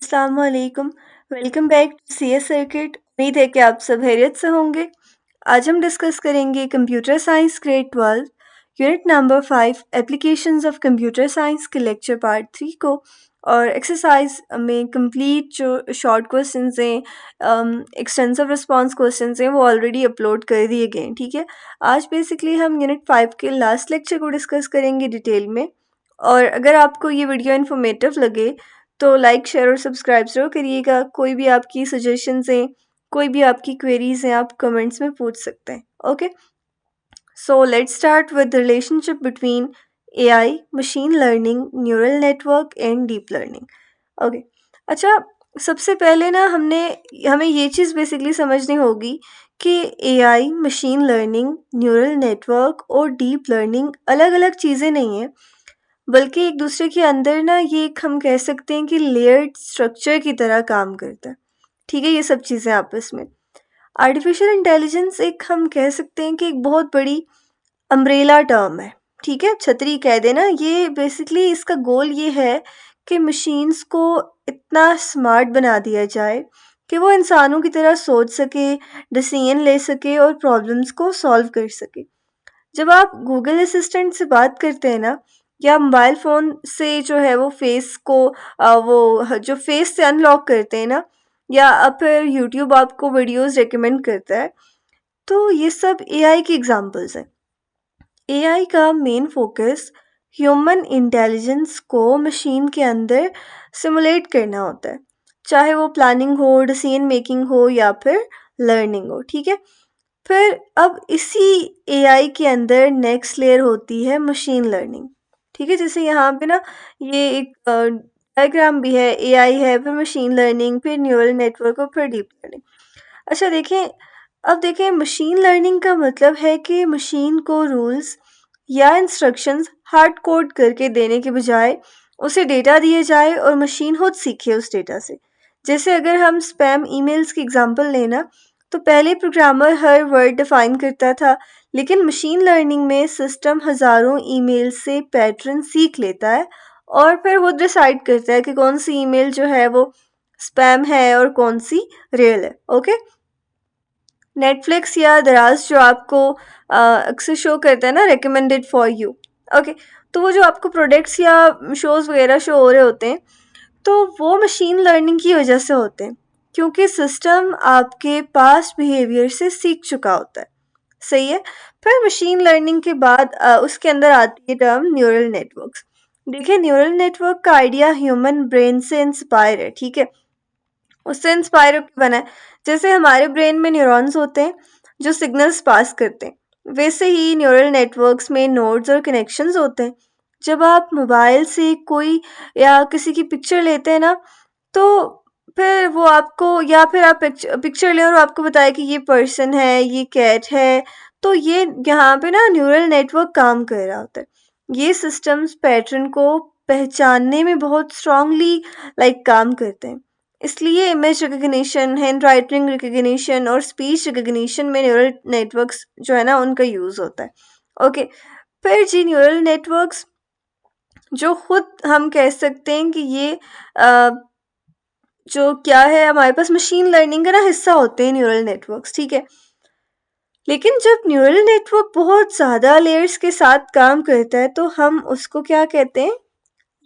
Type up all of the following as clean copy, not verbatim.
अस्सलाम वालेकुम। Welcome back to CS circuit. उम्मीद है कि आप सब खैरियत से होंगे। आज हम डिस्कस करेंगे computer science grade 12 unit number 5 applications of computer science के लेक्चर पार्ट 3 को। और एक्सरसाइज में कंप्लीट जो शॉर्ट क्वेश्चंस हैं, एक्सटेंसिव रिस्पांस क्वेश्चंस हैं, वो ऑलरेडी अपलोड कर दिए गए हैं। ठीक है, आज बेसिकली हम यूनिट 5 के लास्ट लेक्चर को डिस्कस करेंगे डिटेल में। और अगर आपको ये वीडियो इन्फॉर्मेटिव लगे तो लाइक शेयर और सब्सक्राइब ज़रूर करिएगा। कोई भी आपकी सजेशंस हैं, कोई भी आपकी क्वेरीज हैं, आप कमेंट्स में पूछ सकते हैं। Okay, so let's start with the relationship between AI, machine learning, neural network and deep learning. Okay, अच्छा, सबसे पहले ना हमें ये चीज़ बेसिकली समझनी होगी कि AI, machine learning, neural network और डीप लर्निंग अलग अलग चीज़ें नहीं हैं, बल्कि एक दूसरे के अंदर ना ये एक हम कह सकते हैं कि लेयर्ड स्ट्रक्चर की तरह काम करता है। ठीक है, ये सब चीज़ें आपस में। आर्टिफिशियल इंटेलिजेंस एक हम कह सकते हैं कि एक बहुत बड़ी अम्ब्रेला टर्म है। ठीक है, छतरी कह देना। ये बेसिकली इसका गोल ये है कि मशीन्स को इतना स्मार्ट बना दिया जाए कि वो इंसानों की तरह सोच सके, डिसीजन ले सके और प्रॉब्लम्स को सॉल्व कर सके। जब आप गूगल असिस्टेंट से बात करते हैं ना, या मोबाइल फ़ोन से जो है वो फेस को जो फेस से अनलॉक करते हैं ना, या फिर यूट्यूब आपको वीडियोस रिकमेंड करता है, तो ये सब एआई की एग्जांपल्स हैं। एआई का मेन फोकस ह्यूमन इंटेलिजेंस को मशीन के अंदर सिमुलेट करना होता है, चाहे वो प्लानिंग हो, डिसीजन मेकिंग हो या फिर लर्निंग हो। ठीक है, फिर अब इसी एआई के अंदर नेक्स्ट लेयर होती है मशीन लर्निंग। ठीक है, जैसे यहाँ पे ना ये एक डायग्राम भी है, एआई है, फिर मशीन लर्निंग, फिर न्यूरल नेटवर्क और फिर डीप लर्निंग। अच्छा देखें, अब देखें, मशीन लर्निंग का मतलब है कि मशीन को रूल्स या इंस्ट्रक्शंस हार्ड कोड करके देने के बजाय उसे डेटा दिए जाए और मशीन खुद सीखे उस डेटा से। जैसे अगर हम स्पैम ईमेल्स की एग्जांपल लेना, तो पहले प्रोग्रामर हर वर्ड डिफाइन करता था, लेकिन मशीन लर्निंग में सिस्टम हज़ारों ईमेल से पैटर्न सीख लेता है और फिर खुद डिसाइड करता है कि कौन सी ईमेल जो है वो स्पैम है और कौन सी रियल है। ओके, नेटफ्लिक्स या दराज जो आपको अक्सर शो करता है ना, रिकमेंडेड फॉर यू। ओके, तो वो जो आपको प्रोडक्ट्स या शोज़ वगैरह शो हो रहे होते हैं, तो वो मशीन लर्निंग की वजह से होते हैं, क्योंकि सिस्टम आपके पास्ट बिहेवियर से सीख चुका होता है। सही है। फिर मशीन लर्निंग के बाद उसके अंदर आती है टर्म न्यूरल नेटवर्क्स। देखिए, न्यूरल नेटवर्क का आइडिया ह्यूमन ब्रेन से इंस्पायर है। ठीक है, उससे इंस्पायर होकर बना है। जैसे हमारे ब्रेन में न्यूरॉन्स होते हैं जो सिग्नल्स पास करते हैं, वैसे ही न्यूरल नेटवर्क्स में नोड्स और कनेक्शंस होते हैं। जब आप मोबाइल से कोई या किसी की पिक्चर लेते हैं ना, तो फिर वो आपको, या फिर आप पिक्चर लें और वो आपको बताए कि ये पर्सन है, ये कैट है, तो ये यहाँ पे ना न्यूरल नेटवर्क काम कर रहा होता है। ये सिस्टम्स पैटर्न को पहचानने में बहुत स्ट्रांगली काम करते हैं। इसलिए image recognition, hand writing recognition और स्पीच रिकग्निशन में न्यूरल नेटवर्क्स जो है ना, उनका यूज़ होता है। ओके, फिर जी न्यूरल नेटवर्क्स जो खुद हम कह सकते हैं कि ये अ, जो क्या है, हमारे पास मशीन लर्निंग का ना हिस्सा होते हैं न्यूरल नेटवर्क्स। ठीक है, लेकिन जब न्यूरल नेटवर्क बहुत ज़्यादा लेयर्स के साथ काम करता है तो हम उसको क्या कहते हैं,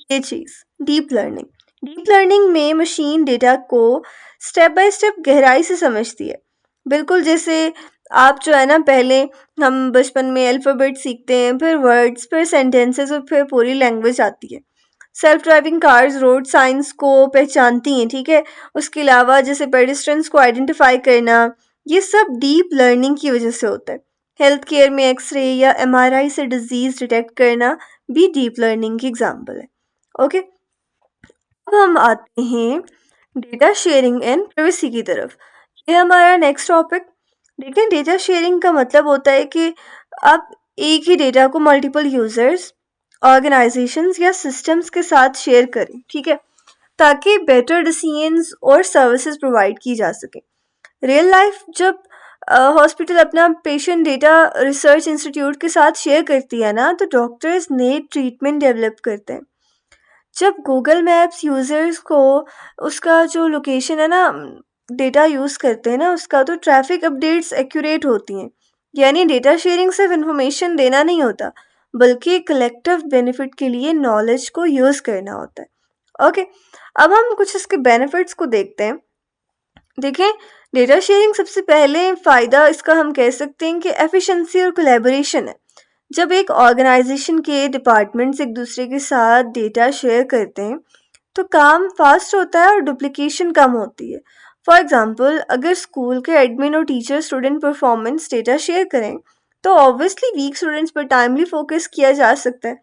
ये चीज़ डीप लर्निंग। डीप लर्निंग में मशीन डेटा को स्टेप बाय स्टेप गहराई से समझती है। बिल्कुल जैसे आप जो है ना, पहले हम बचपन में अल्फ़ाबेट सीखते हैं, फिर वर्ड्स, फिर सेंटेंसेस और फिर पूरी लैंग्वेज आती है। Self driving cars road science को पहचानती हैं। ठीक है, उसके अलावा जैसे पेडिस्ट्रियंस को आइडेंटिफाई करना, ये सब डीप लर्निंग की वजह से होता है। हेल्थ केयर में एक्सरे या एमआरआई से डिजीज डिटेक्ट करना भी डीप लर्निंग की एग्जांपल है। ओके, अब हम आते हैं डेटा शेयरिंग एंड प्राइवेसी की तरफ। ये हमारा नेक्स्ट टॉपिक। देखिए, डेटा शेयरिंग का मतलब होता है कि आप एक ही डेटा को मल्टीपल यूजर्स, ऑर्गेनाइजेशंस या सिस्टम्स के साथ शेयर करें। ठीक है, ताकि बेटर डिसीजंस और सर्विसेज प्रोवाइड की जा सके। रियल लाइफ जब हॉस्पिटल अपना पेशेंट डेटा रिसर्च इंस्टीट्यूट के साथ शेयर करती है ना, तो डॉक्टर्स नए ट्रीटमेंट डेवलप करते हैं। जब गूगल मैप्स यूज़र्स को उसका जो लोकेशन है ना डेटा यूज़ करते हैं ना उसका, तो ट्रैफिक अपडेट्स एक्यूरेट होती हैं। यानी डेटा शेयरिंग सिर्फ इन्फॉर्मेशन देना नहीं होता, बल्कि कलेक्टिव बेनिफिट के लिए नॉलेज को यूज़ करना होता है। ओके, अब हम कुछ इसके बेनिफिट्स को देखते हैं। देखें, डेटा शेयरिंग सबसे पहले फ़ायदा इसका हम कह सकते हैं कि एफिशिएंसी और कोलैबोरेशन है। जब एक ऑर्गेनाइजेशन के डिपार्टमेंट्स एक दूसरे के साथ डेटा शेयर करते हैं तो काम फास्ट होता है और डुप्लीकेशन कम होती है। फॉर एग्जांपल, अगर स्कूल के एडमिन और teacher student performance data share करें तो ऑब्वियसली वीक स्टूडेंट्स पर टाइमली फोकस किया जा सकता है।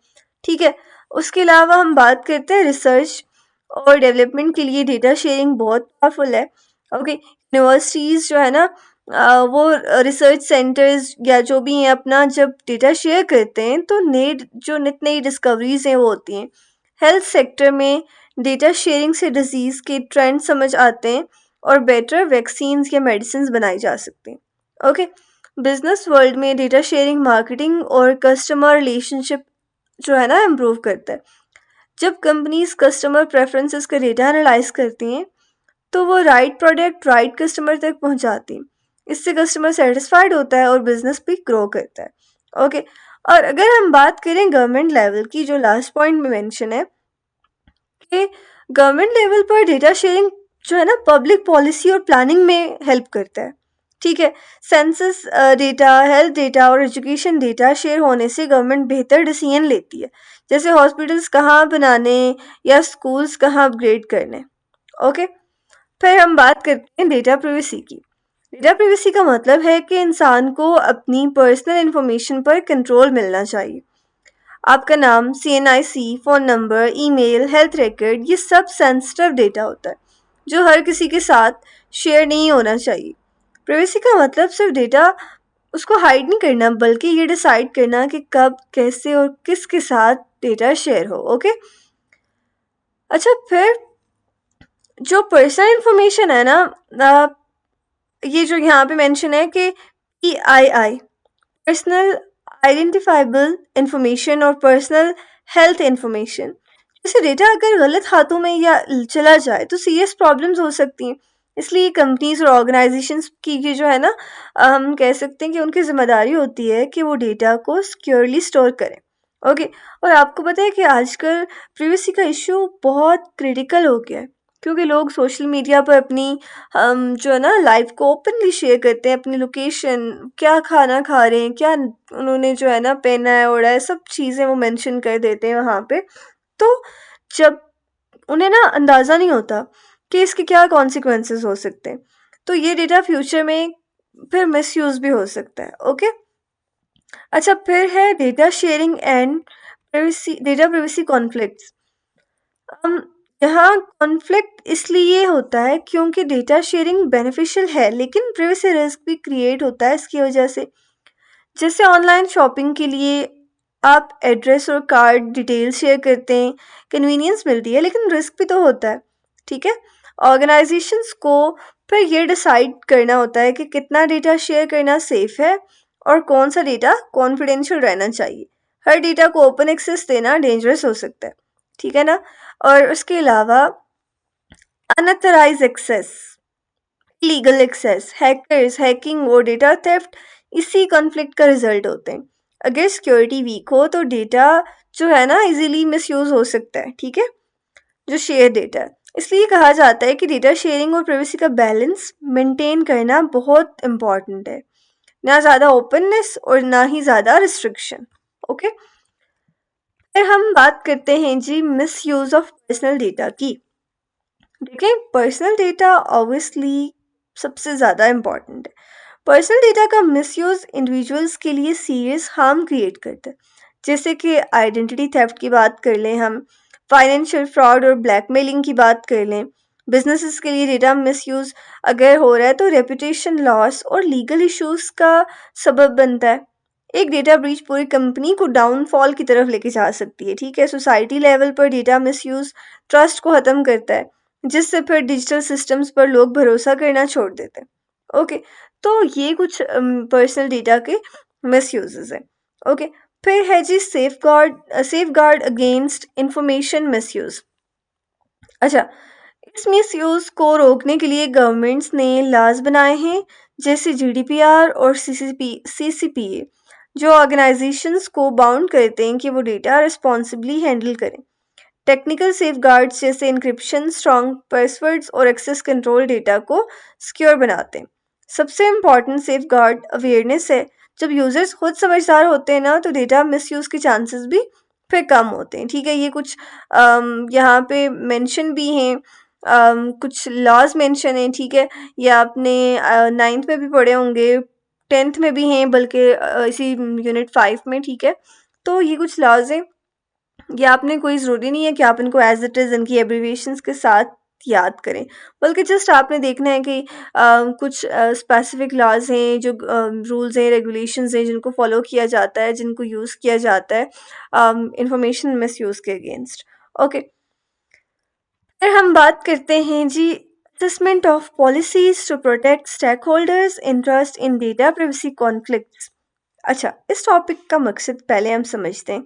ठीक है, उसके अलावा हम बात करते हैं रिसर्च और डेवलपमेंट के लिए डेटा शेयरिंग बहुत पावरफुल है। ओके, यूनिवर्सिटीज़ जो है ना वो रिसर्च सेंटर्स या जो भी हैं अपना जब डेटा शेयर करते हैं तो नए जो नित नई डिस्कवरीज हैं वो होती हैं। हेल्थ सेक्टर में डेटा शेयरिंग से डिजीज़ के ट्रेंड समझ आते हैं और बेटर वैक्सीन्स या मेडिसिन बनाई जा सकती हैं। ओके, बिजनेस वर्ल्ड में डेटा शेयरिंग मार्केटिंग और कस्टमर रिलेशनशिप जो है ना इम्प्रूव करता है। जब कंपनीज कस्टमर प्रेफरेंसेस का डेटा एनालाइज करती हैं तो वो राइट प्रोडक्ट राइट कस्टमर तक पहुंचाती हैं। इससे कस्टमर सेटिस्फाइड होता है और बिजनेस भी ग्रो करता है। ओके, और अगर हम बात करें गवर्नमेंट लेवल की, जो लास्ट पॉइंट में मेंशन है कि गवर्नमेंट लेवल पर डेटा शेयरिंग जो है ना पब्लिक पॉलिसी और प्लानिंग में हेल्प करता है। ठीक है, सेंसस डेटा, हेल्थ डेटा और एजुकेशन डेटा शेयर होने से गवर्नमेंट बेहतर डिसीजन लेती है, जैसे हॉस्पिटल्स कहाँ बनाने या स्कूल्स कहाँ अपग्रेड करने। ओके, फिर हम बात करते हैं डेटा प्राइवेसी की। डेटा प्राइवेसी का मतलब है कि इंसान को अपनी पर्सनल इंफॉर्मेशन पर कंट्रोल मिलना चाहिए। आपका नाम, CNIC, phone number, email, health record, ये सब सेंसिटिव डेटा होता है जो हर किसी के साथ शेयर नहीं होना चाहिए। प्राइवेसी का मतलब सिर्फ डेटा उसको हाइड नहीं करना, बल्कि ये डिसाइड करना कि कब, कैसे और किसके साथ डेटा शेयर हो। ओके, अच्छा, फिर जो पर्सनल इंफॉर्मेशन है ना, ये जो यहाँ पे मेंशन है कि PII, पर्सनल आइडेंटिफाइबल इंफॉर्मेशन और पर्सनल हेल्थ इंफॉर्मेशन, जैसे डेटा अगर गलत हाथों में या चला जाए तो सीरियस प्रॉब्लम्स हो सकती हैं। इसलिए कंपनीज और ऑर्गेनाइजेशंस की ये जो है ना हम कह सकते हैं कि उनकी जिम्मेदारी होती है कि वो डेटा को सिक्योरली स्टोर करें। ओके, और आपको पता है कि आजकल प्राइवेसी का इशू बहुत क्रिटिकल हो गया है, क्योंकि लोग सोशल मीडिया पर अपनी जो है ना लाइफ को ओपनली शेयर करते हैं, अपनी लोकेशन, क्या खाना खा रहे हैं, क्या उन्होंने जो है ना पहना है, ओढ़ा है, सब चीज़ें वो मेंशन कर देते हैं वहाँ पे। तो जब उन्हें ना अंदाज़ा नहीं होता कि इसके क्या कॉन्सिक्वेंसेस हो सकते हैं, तो ये डेटा फ्यूचर में फिर मिसयूज़ भी हो सकता है। ओके, अच्छा, फिर है data sharing and privacy, data privacy conflicts. हम यहाँ कॉन्फ्लिक्ट इसलिए होता है क्योंकि डेटा शेयरिंग बेनिफिशियल है लेकिन प्राइवेसी रिस्क भी क्रिएट होता है इसकी वजह से। जैसे ऑनलाइन शॉपिंग के लिए आप एड्रेस और कार्ड डिटेल शेयर करते हैं, कन्वीनियंस मिलती है लेकिन रिस्क भी तो होता है। ठीक है, ऑर्गेनाइजेशंस को फिर ये डिसाइड करना होता है कि कितना डेटा शेयर करना सेफ है और कौन सा डेटा कॉन्फिडेंशियल रहना चाहिए। हर डेटा को ओपन एक्सेस देना डेंजरस हो सकता है। ठीक है ना, और उसके अलावा unauthorise access, legal access, hackers, hacking और डेटा थेफ्ट इसी कॉन्फ्लिक्ट का रिजल्ट होते हैं। अगर सिक्योरिटी वीक हो तो डेटा जो है ना इजीली मिसयूज हो सकता है। ठीक है, जो शेयर डेटा है, इसलिए कहा जाता है कि डेटा शेयरिंग और प्राइवेसी का बैलेंस मेंटेन करना बहुत इंपॉर्टेंट है, ना ज़्यादा ओपननेस और ना ही ज़्यादा रिस्ट्रिक्शन। ओके, फिर हम बात करते हैं जी misuse of personal data की। देखिए, पर्सनल डेटा ऑब्वियसली सबसे ज़्यादा इम्पॉर्टेंट है। पर्सनल डेटा का मिसयूज़ इंडिविजुअल्स के लिए सीरियस हार्म क्रिएट करता है, जैसे कि आइडेंटिटी थेफ्ट की बात कर लें हम, फाइनेंशियल फ्रॉड और ब्लैकमेलिंग की बात कर लें। बिजनेसेस के लिए डेटा मिसयूज़ अगर हो रहा है तो रेपुटेशन लॉस और लीगल इश्यूज का सबब बनता है। एक डेटा ब्रीच पूरी कंपनी को डाउनफॉल की तरफ लेके जा सकती है। ठीक है, सोसाइटी लेवल पर डेटा मिसयूज़ ट्रस्ट को ख़त्म करता है, जिससे फिर डिजिटल सिस्टम्स पर लोग भरोसा करना छोड़ देते हैं। ओके, तो ये कुछ पर्सनल डेटा के मिसयूजेस हैं। ओके, फिर है जी safeguard against information misuse. अच्छा, इस मिसयूज को रोकने के लिए गवर्नमेंट्स ने लॉज बनाए हैं, जैसे जीडीपीआर और सीसीपीए, जो ऑर्गेनाइजेशंस को बाउंड करते हैं कि वो डेटा रिस्पॉन्सिबली हैंडल करें। टेक्निकल सेफगार्ड्स जैसे इंक्रिप्शन, स्ट्रॉन्ग पासवर्ड्स और एक्सेस कंट्रोल डेटा को सिक्योर बनाते हैं। सबसे इम्पॉर्टेंट सेफगार्ड अवेयरनेस है। जब यूजर्स खुद समझदार होते हैं ना, तो डेटा मिसयूज के चांसेस भी फिर कम होते हैं। ठीक है, ये कुछ यहाँ पे मेंशन भी हैं, कुछ लॉज मेंशन हैं। ठीक है, ये आपने 9th में भी पढ़े होंगे, 10th में भी हैं, बल्कि इसी यूनिट 5 में। ठीक है, तो ये कुछ लॉज हैं, ये आपने कोई ज़रूरी नहीं है कि आप इनको एज इट इज़ इनकी एब्रीविएशंस के साथ याद करें, बल्कि जस्ट आपने देखना है कि कुछ स्पेसिफिक लॉज हैं, जो रूल्स हैं, रेगुलेशंस हैं, जिनको फॉलो किया जाता है, जिनको यूज़ किया जाता है इंफॉर्मेशन मिसयूज़ के अगेंस्ट। ओके, फिर हम बात करते हैं जी assessment of policies to protect stakeholders interest in data privacy conflicts. अच्छा, इस टॉपिक का मकसद पहले हम समझते हैं।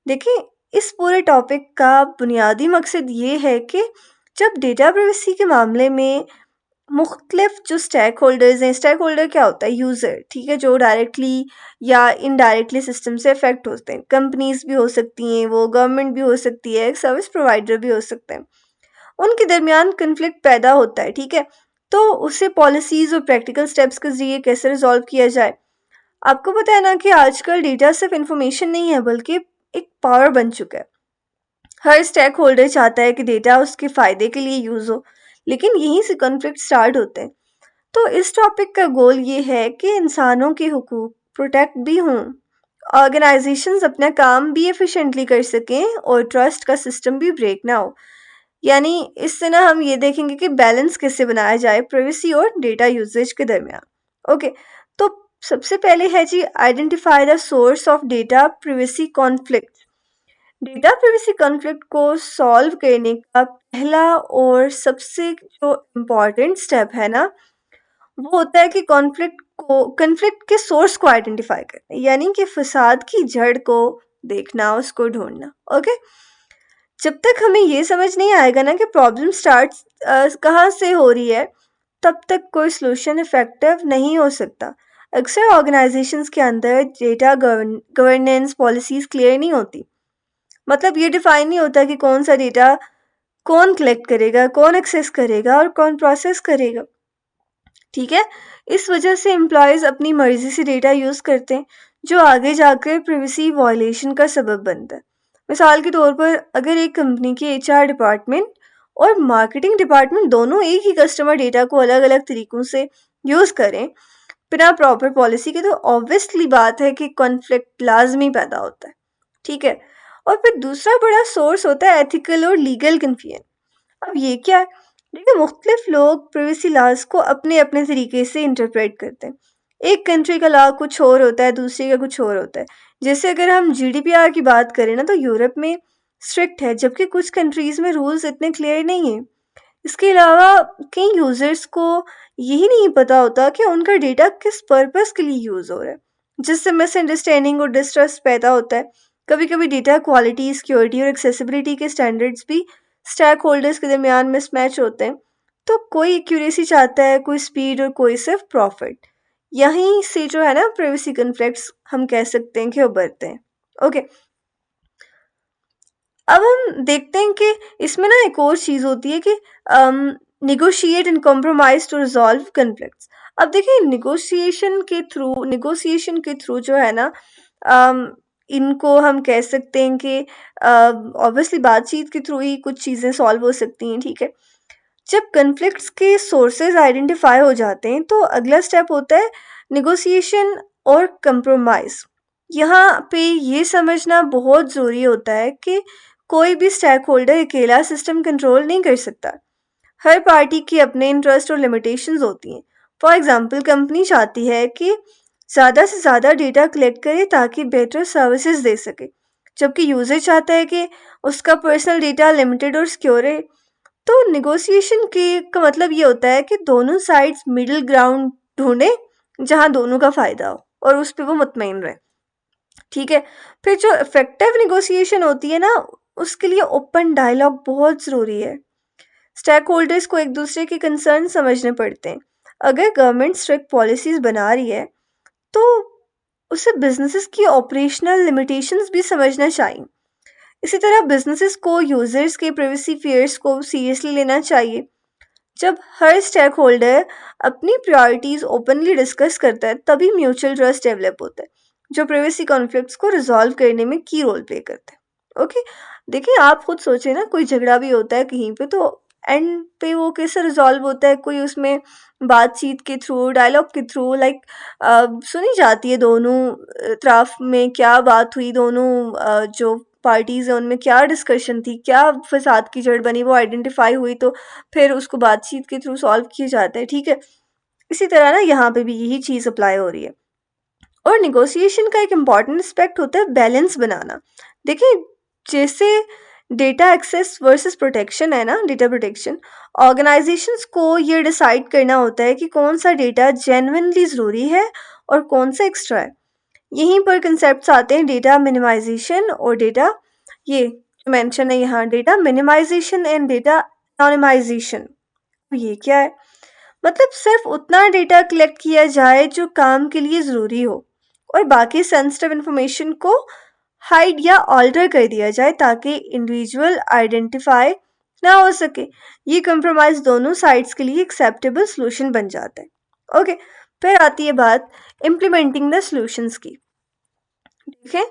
देखिए, इस पूरे टॉपिक का बुनियादी मकसद ये है कि जब डेटा प्राइवेसी के मामले में मुख्तलिफ जो स्टेक होल्डर्स हैं, स्टेक होल्डर क्या होता है? यूज़र। ठीक है, जो डायरेक्टली या इनडायरेक्टली सिस्टम से अफेक्ट होते हैं। कंपनीज भी हो सकती हैं, वो गवर्नमेंट भी हो सकती है, सर्विस प्रोवाइडर भी हो सकते हैं। उनके दरमियान कन्फ्लिक्ट पैदा होता है। ठीक है, तो उसे पॉलिसीज और प्रैक्टिकल स्टेप्स के जरिए कैसे रिजॉल्व किया जाए। आपको पता है ना कि आजकल डेटा सिर्फ इंफॉर्मेशन नहीं है, बल्कि एक पावर बन चुका है। हर स्टेक होल्डर चाहता है कि डेटा उसके फ़ायदे के लिए यूज़ हो, लेकिन यहीं से कॉन्फ्लिक्ट स्टार्ट होते हैं। तो इस टॉपिक का गोल ये है कि इंसानों के हुकूक प्रोटेक्ट भी हों, ऑर्गेनाइजेशंस अपना काम भी एफिशिएंटली कर सकें और ट्रस्ट का सिस्टम भी ब्रेक ना हो। यानी इससे ना हम ये देखेंगे कि बैलेंस कैसे बनाया जाए प्राइवेसी और डेटा यूजेज के दरमियान। ओके, तो सबसे पहले है जी identify the source of data privacy conflict. Data privacy conflict को सॉल्व करने का पहला और सबसे जो इम्पोर्टेंट स्टेप है ना, वो होता है कि कॉन्फ्लिक्ट के सोर्स को आइडेंटिफाई करना, यानी कि फसाद की जड़ को देखना, उसको ढूंढना। ओके, जब तक हमें ये समझ नहीं आएगा ना कि प्रॉब्लम स्टार्ट कहाँ से हो रही है, तब तक कोई सोल्यूशन इफेक्टिव नहीं हो सकता। अक्सर ऑर्गेनाइजेशंस के अंदर डेटा गवर्नेंस पॉलिसीज क्लियर नहीं होती। मतलब ये डिफाइन नहीं होता कि कौन सा डेटा कौन कलेक्ट करेगा, कौन एक्सेस करेगा और कौन प्रोसेस करेगा। ठीक है, इस वजह से एम्प्लॉयज़ अपनी मर्जी से डेटा यूज़ करते हैं, जो आगे जाकर प्राइवेसी वायलेशन का सबब बनता है। मिसाल के तौर पर, अगर एक कंपनी के एचआर डिपार्टमेंट और मार्केटिंग डिपार्टमेंट दोनों एक ही कस्टमर डेटा को अलग अलग तरीकों से यूज़ करें बिना प्रॉपर पॉलिसी के, तो ऑब्वियसली बात है कि कॉन्फ्लिक्ट लाजमी पैदा होता है। ठीक है, और फिर दूसरा बड़ा सोर्स होता है एथिकल और लीगल कन्फ्यूजन। अब ये क्या है? देखिए, मुख्तलिफ लोग प्राइवेसी लॉज को अपने अपने तरीके से इंटरप्रेट करते हैं। एक कंट्री का लॉ कुछ और होता है, दूसरे का कुछ और होता है। जैसे अगर हम जीडीपीआर की बात करें ना, तो यूरोप में स्ट्रिक्ट है, जबकि कुछ कंट्रीज में रूल्स इतने क्लियर नहीं है। इसके अलावा कई यूजर्स को यही नहीं पता होता कि उनका डेटा किस पर्पस के लिए यूज हो रहा है, जिससे मिसअंडरस्टैंडिंग और डिस्ट्रस्ट पैदा होता है। कभी कभी डेटा क्वालिटी, सिक्योरिटी और एक्सेसिबिलिटी के स्टैंडर्ड्स भी स्टैक होल्डर्स के दरमियान मिसमैच होते हैं। तो कोई एक्यूरेसी चाहता है, कोई स्पीड और कोई सिर्फ प्रॉफिट। यहीं से जो है ना प्राइवेसी कॉन्फ्लिक्ट्स हम कह सकते हैं कि उभरते हैं। ओके, अब हम देखते हैं कि इसमें ना एक और चीज़ होती है कि negotiate and compromise to resolve conflicts. अब देखिए, निगोशिएशन के थ्रू जो है ना, इनको हम कह सकते हैं कि ऑब्वियसली बातचीत के थ्रू ही कुछ चीज़ें सॉल्व हो सकती हैं। ठीक है, जब कन्फ्लिक्ट्स के सोर्सेज आइडेंटिफाई हो जाते हैं, तो अगला स्टेप होता है निगोशिएशन और कंप्रोमाइज़। यहाँ पे ये समझना बहुत ज़रूरी होता है कि कोई भी स्टेक होल्डर अकेला सिस्टम कंट्रोल नहीं कर सकता। हर पार्टी के अपने इंटरेस्ट और लिमिटेशंस होती हैं। फॉर एग्जांपल, कंपनी चाहती है कि ज़्यादा से ज़्यादा डेटा कलेक्ट करे ताकि बेटर सर्विसेज दे सके, जबकि यूज़र चाहता है कि उसका पर्सनल डेटा लिमिटेड और सिक्योर है। तो निगोशिएशन के का मतलब ये होता है कि दोनों साइड्स मिडिल ग्राउंड ढूंढें, जहाँ दोनों का फ़ायदा हो और उस पर वो मुतमईन रहे। ठीक है। फिर जो इफेक्टिव नेगोशिएशन होती है ना, उसके लिए ओपन डायलॉग बहुत ज़रूरी है। स्टेक होल्डर्स को एक दूसरे के कंसर्न समझने पड़ते हैं। अगर गवर्नमेंट स्ट्रिक्ट पॉलिसीज बना रही है तो उसे बिजनेसेस की ऑपरेशनल लिमिटेशंस भी समझना चाहिए। इसी तरह बिजनेसेस को यूजर्स के प्राइवेसी फियर्स को सीरियसली लेना चाहिए। जब हर स्टेक होल्डर अपनी प्रायोरिटीज ओपनली डिस्कस करता है तभी म्यूचुअल ट्रस्ट डेवलप होता है, जो प्राइवेसी कॉन्फ्लिक्ट्स को रिजॉल्व करने में की रोल प्ले करते हैं। ओके, देखिए आप खुद सोचें ना, कोई झगड़ा भी होता है कहीं पे तो एंड पे वो कैसे रिजॉल्व होता है? कोई उसमें बातचीत के थ्रू, डायलॉग के थ्रू, लाइक सुनी जाती है दोनों तरफ में क्या बात हुई, दोनों जो पार्टीज है उनमें क्या डिस्कशन थी, क्या फसाद की जड़ बनी, वो आइडेंटिफाई हुई तो फिर उसको बातचीत के थ्रू सॉल्व किया जाता है। ठीक है, इसी तरह ना यहाँ पे भी यही चीज़ अप्लाई हो रही है। और निगोशिएशन का एक इम्पॉर्टेंट एस्पेक्ट होता है बैलेंस बनाना। देखिए, जैसे डेटा एक्सेस वर्सेस प्रोटेक्शन है ना, डेटा प्रोटेक्शन, ऑर्गेनाइजेशंस को ये डिसाइड करना होता है कि कौन सा डेटा जेन्युइनली ज़रूरी है और कौन सा एक्स्ट्रा है। यहीं पर कंसेप्ट्स आते हैं डेटा मिनिमाइजेशन और डेटा, ये मेंशन है यहाँ, डेटा मिनिमाइजेशन एंड डेटा एनोनिमाइजेशन। ये क्या है? मतलब सिर्फ उतना डेटा कलेक्ट किया जाए जो काम के लिए ज़रूरी हो और बाकी सेंसिटिव इंफॉर्मेशन को हाइड या ऑल्टर कर दिया जाए ताकि इंडिविजुअल आइडेंटिफाई ना हो सके। ये कंप्रोमाइज दोनों साइड्स के लिए एक्सेप्टेबल सोल्यूशन बन जाता है। ओके, फिर आती है बात इम्प्लीमेंटिंग द सॉल्यूशंस की। ठीक है,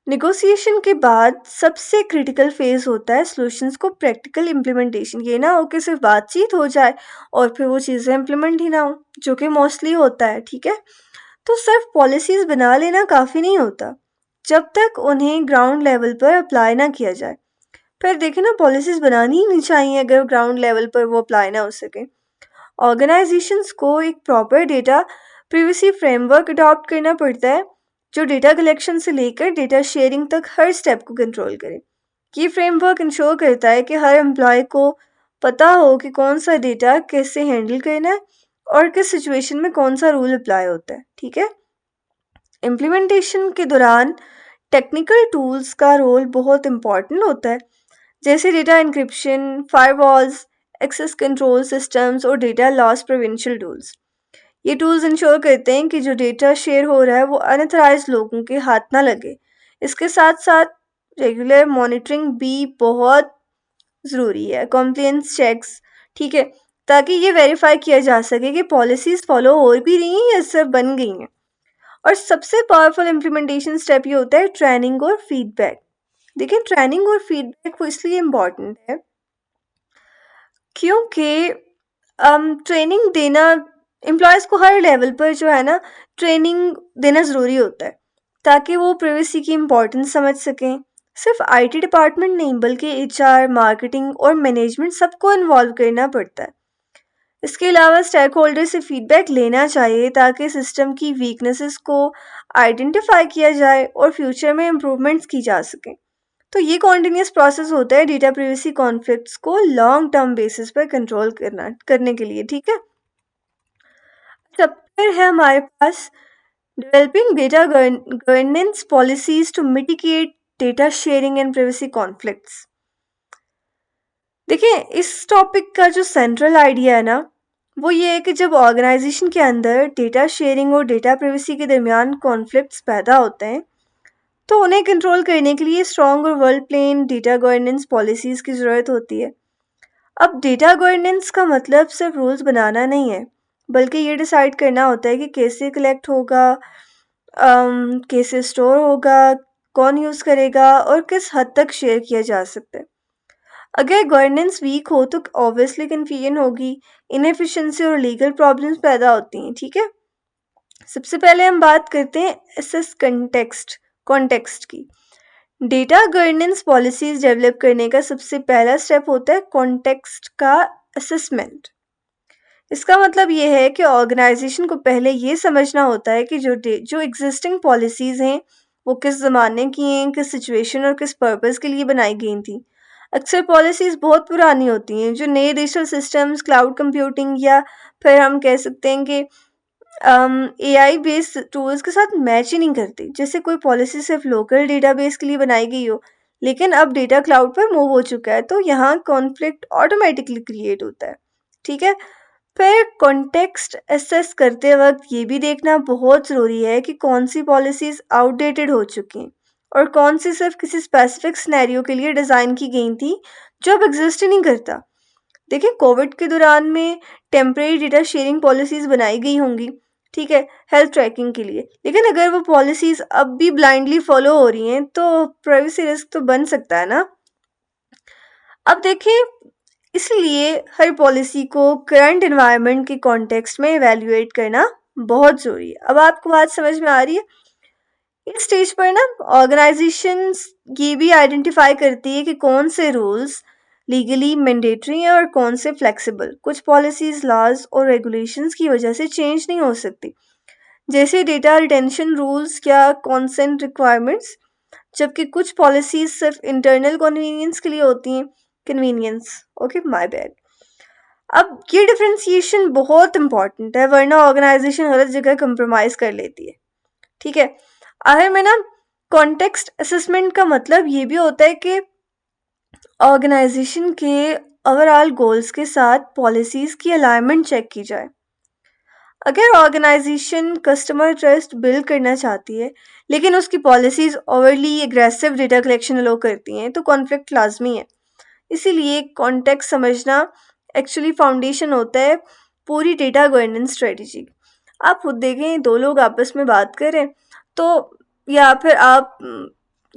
नेगोशिएशन के बाद सबसे क्रिटिकल फेज होता है सॉल्यूशंस को प्रैक्टिकल इम्प्लीमेंटेशन। ये ना हो कि सिर्फ बातचीत हो जाए और फिर वो चीज़ें इम्प्लीमेंट ही ना हो, जो कि मोस्टली होता है। ठीक है, तो सिर्फ पॉलिसीज़ बना लेना काफ़ी नहीं होता जब तक उन्हें ग्राउंड लेवल पर अप्लाई ना किया जाए। फिर देखें ना, पॉलिसीज़ बनानी ही नहीं चाहिए अगर ग्राउंड लेवल पर वो अप्लाई ना हो सके। ऑर्गेनाइजेशंस को एक proper data privacy framework adopt करना पड़ता है जो डेटा कलेक्शन से लेकर डेटा शेयरिंग तक हर स्टेप को कंट्रोल करे। ये फ्रेमवर्क इंश्योर करता है कि हर एम्प्लॉय को पता हो कि कौन सा डेटा कैसे हैंडल करना है और किस सिचुएशन में कौन सा रूल अप्लाई होता है। ठीक है, इम्प्लीमेंटेशन के दौरान टेक्निकल टूल्स का रोल बहुत इम्पॉर्टेंट होता है, जैसे data encryption, firewalls, access control systems और डेटा लॉस प्रिवेंशन टूल्स। ये टूल्स इंश्योर करते हैं कि जो डेटा शेयर हो रहा है वो अनऑथराइज लोगों के हाथ ना लगे। इसके साथ साथ रेगुलर मॉनिटरिंग भी बहुत ज़रूरी है, कॉम्प्लायंस चेक्स। ठीक है, ताकि ये वेरीफाई किया जा सके कि पॉलिसीज़ फॉलो हो भी रही हैं या सिर्फ बन गई हैं। और सबसे पावरफुल इम्प्लीमेंटेशन स्टेप ये होता है ट्रेनिंग और फीडबैक। देखिए, ट्रेनिंग और फीडबैक वो इसलिए इम्पॉर्टेंट है क्योंकि ट्रेनिंग देना, एम्प्लॉयज़ को हर लेवल पर जो है ना ट्रेनिंग देना ज़रूरी होता है ताकि वो प्राइवेसी की इम्पोर्टेंस समझ सकें। सिर्फ आईटी डिपार्टमेंट नहीं बल्कि एचआर, मार्केटिंग और मैनेजमेंट सबको इन्वॉल्व करना पड़ता है। इसके अलावा स्टेक होल्डर से फीडबैक लेना चाहिए ताकि सिस्टम की वीकनेसेस को आइडेंटिफाई किया जाए और फ्यूचर में इम्प्रूवमेंट्स की जा सकें। तो ये कॉन्टिन्यूस प्रोसेस होता है डेटा प्राइवेसी कॉन्फ्लिक्ट्स को लॉन्ग टर्म बेसिस पर कंट्रोल करने के लिए। ठीक है, तब फिर है हमारे पास developing data governance policies to mitigate data sharing and privacy conflicts. देखिए, इस टॉपिक का जो सेंट्रल आइडिया है ना, वो ये है कि जब ऑर्गेनाइजेशन के अंदर डेटा शेयरिंग और डेटा प्राइवेसी के दरमियान कॉन्फ्लिक्ट्स पैदा होते हैं तो उन्हें कंट्रोल करने के लिए स्ट्रॉन्ग और वर्ल्ड प्लेन डेटा गवर्नेंस पॉलिसीज़ की ज़रूरत होती है। अब डेटा गवर्नेंस का मतलब सिर्फ रूल्स बनाना नहीं है, बल्कि ये डिसाइड करना होता है कि कैसे कलेक्ट होगा, कैसे स्टोर होगा, कौन यूज़ करेगा और किस हद तक शेयर किया जा सकता है। अगर गवर्नेंस वीक हो तो ऑब्वियसली कन्फ्यूजन होगी, इनएफिशिएंसी और लीगल प्रॉब्लम्स पैदा होती हैं। ठीक है, सबसे पहले हम बात करते हैं एसेस कॉन्टेक्स्ट की। डेटा गवर्नेंस पॉलिसीज डेवलप करने का सबसे पहला स्टेप होता है कॉन्टेक्स्ट का असेसमेंट। इसका मतलब ये है कि ऑर्गेनाइजेशन को पहले ये समझना होता है कि जो एग्जिस्टिंग पॉलिसीज़ हैं वो किस ज़माने की हैं, किस सिचुएशन और किस पर्पस के लिए बनाई गई थी। अक्सर पॉलिसीज़ बहुत पुरानी होती हैं जो नए डिजिटल सिस्टम्स, क्लाउड कंप्यूटिंग या फिर हम कह सकते हैं कि एआई बेस्ड टूल्स के साथ मैच ही नहीं करती। जैसे कोई पॉलिसी सिर्फ लोकल डेटाबेस के लिए बनाई गई हो, लेकिन अब डेटा क्लाउड पर मूव हो चुका है, तो यहाँ कॉन्फ्लिक्ट ऑटोमेटिकली क्रिएट होता है। ठीक है। फिर कॉन्टेक्स्ट एसेस करते वक्त ये भी देखना बहुत ज़रूरी है कि कौन सी पॉलिसीज़ आउटडेटेड हो चुकी हैं और कौन सी सिर्फ किसी स्पेसिफिक सिनेरियो के लिए डिज़ाइन की गई थी, जो अब एग्जिस्ट ही नहीं करता। देखिए, कोविड के दौरान में टेम्परेरी डेटा शेयरिंग पॉलिसीज़ बनाई गई होंगी, ठीक है, हेल्थ ट्रैकिंग के लिए, लेकिन अगर वो पॉलिसीज़ अब भी ब्लाइंडली फॉलो हो रही हैं तो प्राइवेसी रिस्क तो बन सकता है ना। अब देखें, इसलिए हर पॉलिसी को करंट एनवायरनमेंट के कॉन्टेक्स्ट में इवैल्यूएट करना बहुत ज़रूरी है। अब आपको बात समझ में आ रही है? इस स्टेज पर ना ऑर्गेनाइजेशंस ये भी आइडेंटिफाई करती है कि कौन से रूल्स लीगली मैंडेटरी हैं और कौन से फ्लेक्सिबल। कुछ पॉलिसीज, लॉज और रेगुलेशंस की वजह से चेंज नहीं हो सकती, जैसे डेटा रिटेंशन रूल्स या कॉन्सेंट रिक्वायरमेंट्स, जबकि कुछ पॉलिसीज सिर्फ इंटरनल कन्वीनियंस के लिए होती हैं। Convenience, okay, my bad. अब ये डिफ्रेंसिएशन बहुत इंपॉर्टेंट है, वरना ऑर्गेनाइजेशन गलत जगह कंप्रोमाइज कर लेती है। ठीक है। आखिर में ना कॉन्टेक्स्ट असेसमेंट का मतलब ये भी होता है कि ऑर्गेनाइजेशन के ओवरऑल गोल्स के साथ पॉलिसीज की अलाइनमेंट चेक की जाए। अगर ऑर्गेनाइजेशन कस्टमर ट्रस्ट बिल्ड करना चाहती है, लेकिन उसकी policies overly aggressive data collection allow करती हैं, तो कॉन्फ्लिक्ट लाजमी है। इसीलिए कॉन्टेक्स्ट समझना एक्चुअली फाउंडेशन होता है पूरी डेटा गवर्नेंस स्ट्रेटजी। आप खुद देखें, दो लोग आपस में बात करें तो, या फिर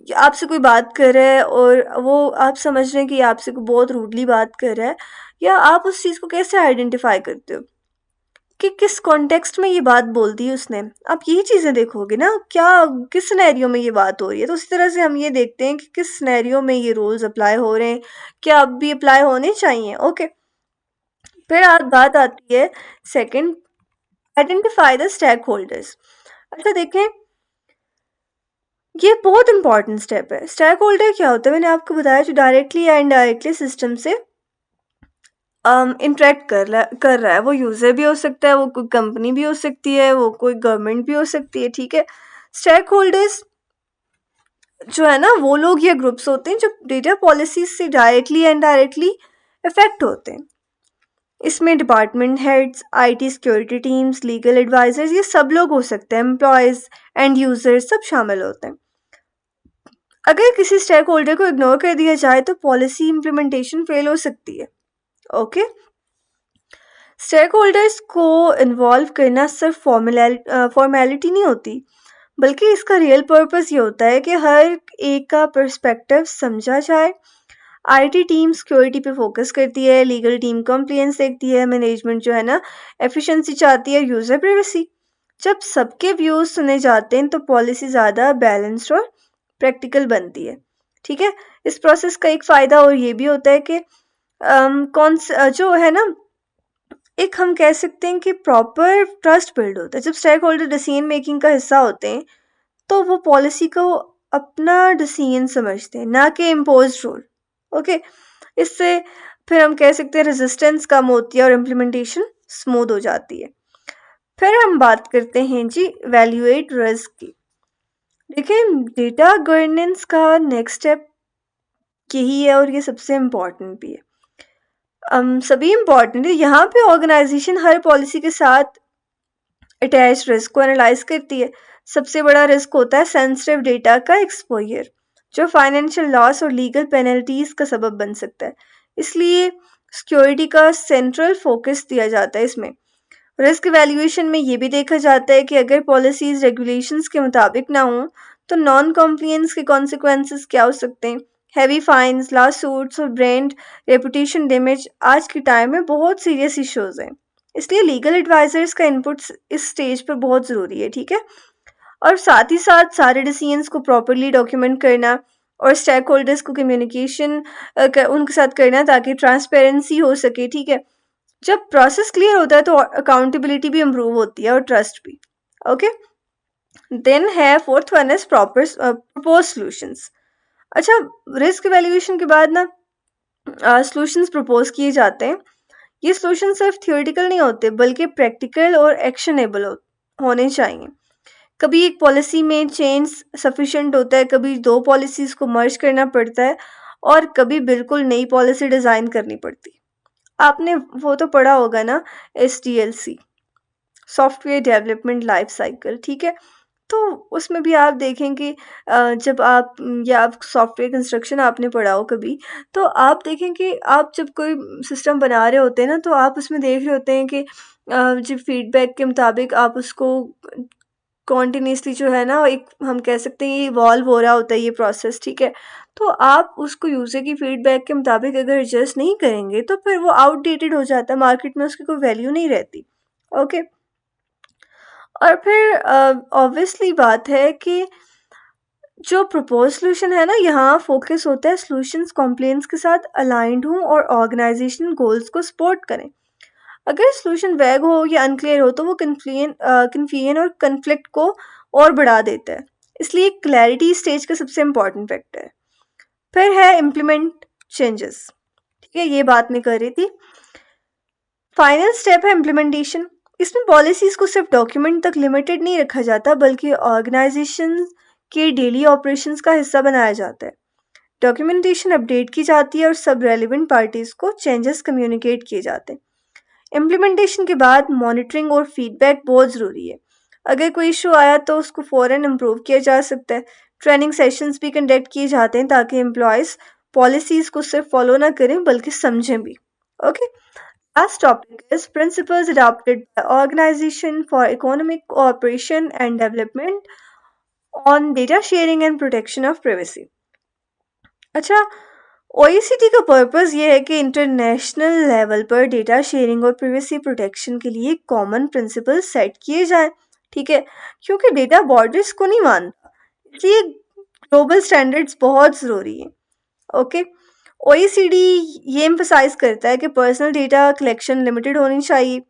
आपसे कोई बात कर रहा है और वो आप समझ रहे हैं कि आपसे कोई बहुत रूडली बात कर रहा है, या आप उस चीज़ को कैसे आइडेंटिफाई करते हो कि किस कॉन्टेक्स्ट में ये बात बोल दी उसने। आप यही चीज़ें देखोगे ना, क्या किस सिनेरियो में ये बात हो रही है। तो उसी तरह से हम ये देखते हैं कि किस सिनेरियो में ये रूल्स अप्लाई हो रहे हैं, क्या अब भी अप्लाई होने चाहिए। ओके। फिर बात आती है second, identify the stakeholders. अच्छा देखें, ये बहुत इंपॉर्टेंट स्टेप है। स्टेक होल्डर क्या होता है? मैंने आपको बताया, जो डायरेक्टली या इनडायरेक्टली सिस्टम से इंटरेक्ट कर रहा है। वो यूज़र भी हो सकता है, वो कोई कंपनी भी हो सकती है, वो कोई गवर्नमेंट भी हो सकती है। ठीक है। स्टेक होल्डर्स जो है ना, वो लोग या ग्रुप्स होते हैं जो डेटा पॉलिसीज से डायरेक्टली या इनडायरेक्टली इफेक्ट होते हैं। इसमें department heads, IT security teams, legal advisors, ये सब लोग हो सकते हैं, एम्प्लॉयज़, एंड यूजर्स, सब शामिल होते हैं। अगर किसी स्टेक होल्डर को इग्नोर कर दिया जाए तो पॉलिसी इम्प्लीमेंटेशन फेल हो सकती है। ओके। स्टेक होल्डर्स को इन्वॉल्व करना सिर्फ फॉर्मेलिटी नहीं होती, बल्कि इसका रियल पर्पस ये होता है कि हर एक का पर्सपेक्टिव समझा जाए। आईटी टीम सिक्योरिटी पे फोकस करती है, लीगल टीम कंप्लायंस देखती है, मैनेजमेंट जो है ना एफिशिएंसी चाहती है, यूज़र प्राइवेसी। जब सबके व्यूज़ सुने जाते हैं तो पॉलिसी ज़्यादा बैलेंस्ड और प्रैक्टिकल बनती है। ठीक है। इस प्रोसेस का एक फ़ायदा और ये भी होता है कि जो है ना, एक हम कह सकते हैं कि प्रॉपर ट्रस्ट बिल्ड होता है। जब स्टेक होल्डर डिसीजन मेकिंग का हिस्सा होते हैं तो वो पॉलिसी को अपना डिसीजन समझते हैं, ना कि इम्पोज रूल। ओके। इससे फिर हम कह सकते हैं रेजिस्टेंस कम होती है और इम्प्लीमेंटेशन स्मूथ हो जाती है। फिर हम बात करते हैं जी वैल्यूएट रिस्क की। देखिए, डेटा गवर्नेंस का नेक्स्ट स्टेप यही है और ये सबसे इम्पॉर्टेंट भी है। सभी इम्पॉर्टेंट है। यहाँ पे ऑर्गेनाइजेशन हर पॉलिसी के साथ अटैच रिस्क को एनालाइज करती है। सबसे बड़ा रिस्क होता है सेंसिटिव डेटा का एक्सपोजर, जो फाइनेंशियल लॉस और लीगल पेनल्टीज का सबब बन सकता है। इसलिए सिक्योरिटी का सेंट्रल फोकस दिया जाता है इसमें। रिस्क वैल्यूएशन में ये भी देखा जाता है कि अगर पॉलिसीज रेगुलेशंस के मुताबिक ना हो तो नॉन कॉम्प्लियंस के कॉन्सिक्वेंसेस क्या हो सकते हैं। हैवी फाइन्स, लॉ सूट्स और ब्रांड रेपुटेशन डैमेज आज के टाइम में बहुत सीरियस इश्यूज हैं। इसलिए लीगल एडवाइजर्स का इनपुट इस स्टेज पर बहुत ज़रूरी है। ठीक है। और साथ ही साथ सारे डिसीजंस को प्रॉपरली डॉक्यूमेंट करना और स्टेक होल्डर्स को कम्युनिकेशन उनके साथ करना, ताकि ट्रांसपेरेंसी हो सके। ठीक है। जब प्रोसेस क्लियर होता है तो अकाउंटेबिलिटी भी इम्प्रूव होती है और ट्रस्ट भी। ओके। देन है fourth one is proper propose solutions. अच्छा, रिस्क वैल्यूएशन के बाद ना सॉल्यूशंस प्रपोज किए जाते हैं। ये सॉल्यूशन सिर्फ थियोरेटिकल नहीं होते, बल्कि प्रैक्टिकल और एक्शनेबल होने चाहिए। कभी एक पॉलिसी में चेंज सफिशिएंट होता है, कभी 2 पॉलिसीज़ को मर्ज करना पड़ता है और कभी बिल्कुल नई पॉलिसी डिज़ाइन करनी पड़ती है। आपने वो तो पढ़ा होगा ना, SDLC, software development life cycle, ठीक है? तो उसमें भी आप देखेंगे जब आप या आप सॉफ्टवेयर कंस्ट्रक्शन आपने पढ़ा हो कभी, तो आप देखेंगे आप जब कोई सिस्टम बना रहे होते हैं ना, तो आप उसमें देख रहे होते हैं कि जो फीडबैक के मुताबिक आप उसको कॉन्टिन्यूसली जो है ना, एक हम कह सकते हैं ये इवॉल्व हो रहा होता है ये प्रोसेस, ठीक है? तो आप उसको यूज़र की फीडबैक के मुताबिक अगर एडजस्ट नहीं करेंगे तो फिर वो आउटडेटेड हो जाता है, मार्केट में उसकी कोई वैल्यू नहीं रहती। ओके। और फिर ऑब्वियसली बात है कि जो प्रपोज सॉल्यूशन है ना, यहाँ फोकस होता है सॉल्यूशंस कॉम्प्लेंट्स के साथ अलाइंड हों और ऑर्गेनाइजेशन गोल्स को सपोर्ट करें। अगर सॉल्यूशन वैग हो या अनक्लियर हो तो वो कन्फ्यूजन और कन्फ्लिक्ट को और बढ़ा देता है। इसलिए क्लैरिटी स्टेज का सबसे इम्पॉर्टेंट फैक्टर है। फिर है इम्प्लीमेंट चेंजेस, ठीक है, ये बात मैं कर रही थी। फाइनल स्टेप है इम्प्लीमेंटेशन। इसमें पॉलिसीज को सिर्फ डॉक्यूमेंट तक लिमिटेड नहीं रखा जाता बल्कि ऑर्गेनाइजेशन के डेली ऑपरेशंस का हिस्सा बनाया जाता है। डॉक्यूमेंटेशन अपडेट की जाती है और सब रेलिवेंट पार्टीज को चेंजेस कम्युनिकेट किए जाते हैं। इम्प्लीमेंटेशन के बाद मॉनिटरिंग और फीडबैक बहुत ज़रूरी है। अगर कोई इशू आया तो उसको फ़ौरन इम्प्रूव किया जा सकता है। ट्रेनिंग सेशंस भी कंडक्ट किए जाते हैं ताकि एम्प्लॉयज़ पॉलिसीज़ को सिर्फ फॉलो ना करें बल्कि समझें भी। Okay. Last topic is principles adopted by Organization for Economic Cooperation and Development on data sharing and protection of privacy. अच्छा, OECD का पर्पस ये है कि इंटरनेशनल लेवल पर डेटा शेयरिंग और प्राइवेसी प्रोटेक्शन के लिए कॉमन प्रिंसिपल सेट किए जाएं, ठीक है? क्योंकि डेटा बॉर्डर्स को नहीं मानता, इसलिए ग्लोबल स्टैंडर्ड्स बहुत ज़रूरी है। ओके। OECD ये एम्फसाइज करता है कि पर्सनल डेटा कलेक्शन लिमिटेड होनी चाहिए।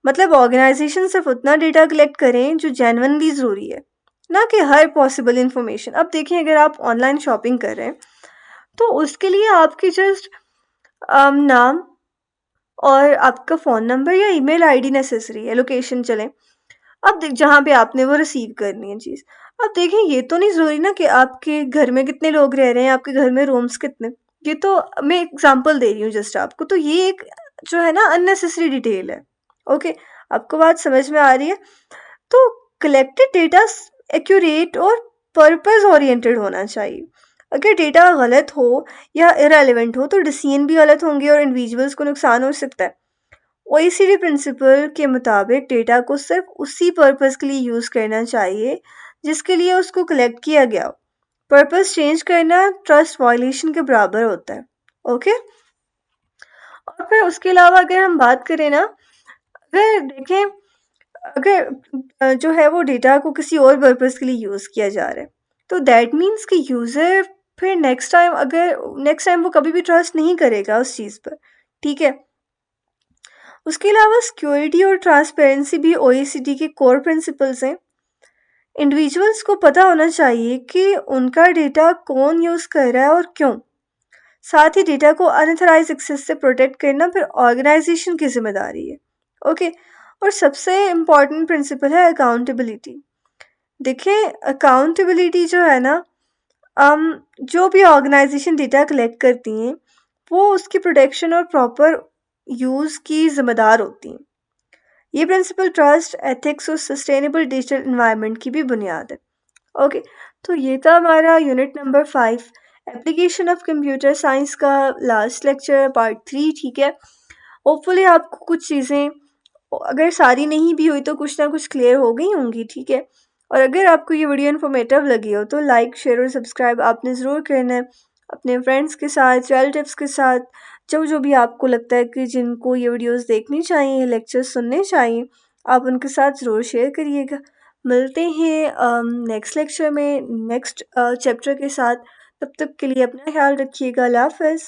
मतलब ऑर्गेनाइजेशन सिर्फ उतना डेटा कलेक्ट करें जो जेन्युइनली ज़रूरी है, ना कि हर पॉसिबल इंफॉर्मेशन। अब देखिए, अगर आप ऑनलाइन शॉपिंग कर रहे हैं तो उसके लिए आपकी जस्ट नाम और आपका फ़ोन नंबर या ईमेल आईडी नेसेसरी है, लोकेशन चलें। अब जहाँ पे आपने वो रिसीव करनी है चीज़। अब देखें, ये तो नहीं ज़रूरी ना कि आपके घर में कितने लोग रह रहे हैं, आपके घर में रूम्स कितने। ये तो मैं एग्जांपल दे रही हूँ जस्ट आपको। तो ये एक जो है ना अननेसेसरी डिटेल है। ओके, आपको बात समझ में आ रही है? तो कलेक्टेड डेटा एक्यूरेट और पर्पस ओरिएंटेड होना चाहिए। अगर डेटा गलत हो या इरेलीवेंट हो तो डिसीजन भी गलत होंगे और इंडिविजुअल्स को नुकसान हो सकता है। ओईसीडी प्रिंसिपल के मुताबिक डेटा को सिर्फ उसी पर्पस के लिए यूज़ करना चाहिए जिसके लिए उसको कलेक्ट किया गया हो। पर्पस चेंज करना ट्रस्ट वायलेशन के बराबर होता है। ओके। और फिर उसके अलावा अगर हम बात करें ना, अगर देखें, अगर जो है वो डेटा को किसी और पर्पस के लिए यूज़ किया जा रहा है तो दैट मीन्स कि यूज़र फिर नेक्स्ट टाइम वो कभी भी ट्रस्ट नहीं करेगा उस चीज़ पर, ठीक है? उसके अलावा सिक्योरिटी और ट्रांसपेरेंसी भी ओईसीडी के कोर प्रिंसिपल्स हैं। इंडिविजुअल्स को पता होना चाहिए कि उनका डेटा कौन यूज़ कर रहा है और क्यों। साथ ही डेटा को अनऑथराइज्ड एक्सेस से प्रोटेक्ट करना फिर ऑर्गेनाइजेशन की जिम्मेदारी है। ओके। और सबसे इम्पॉर्टेंट प्रिंसिपल है अकाउंटेबिलिटी। देखिए, अकाउंटेबिलिटी जो है ना, जो भी ऑर्गेनाइजेशन डेटा कलेक्ट करती हैं वो उसकी प्रोटेक्शन और प्रॉपर यूज़ की जिम्मेदार होती हैं। ये प्रिंसिपल ट्रस्ट, एथिक्स और सस्टेनेबल डिजिटल एनवायरनमेंट की भी बुनियाद है। ओके। तो ये था हमारा unit number 5, application of computer science का लास्ट लेक्चर, पार्ट 3, ठीक है? होपफुली आपको कुछ चीज़ें, अगर सारी नहीं भी हुई तो कुछ ना कुछ क्लियर हो गई होंगी, ठीक है? और अगर आपको ये वीडियो इन्फॉर्मेटिव लगी हो तो लाइक, शेयर और सब्सक्राइब आपने ज़रूर करना है अपने फ्रेंड्स के साथ, रिलेटिव्स के साथ, जो जो भी आपको लगता है कि जिनको ये वीडियोस देखनी चाहिए, लेक्चर्स सुनने चाहिए, आप उनके साथ ज़रूर शेयर करिएगा। मिलते हैं नेक्स्ट लेक्चर में नेक्स्ट चैप्टर के साथ। तब तक के लिए अपना ख्याल रखिएगा। अल्लाह हाफ़िज़।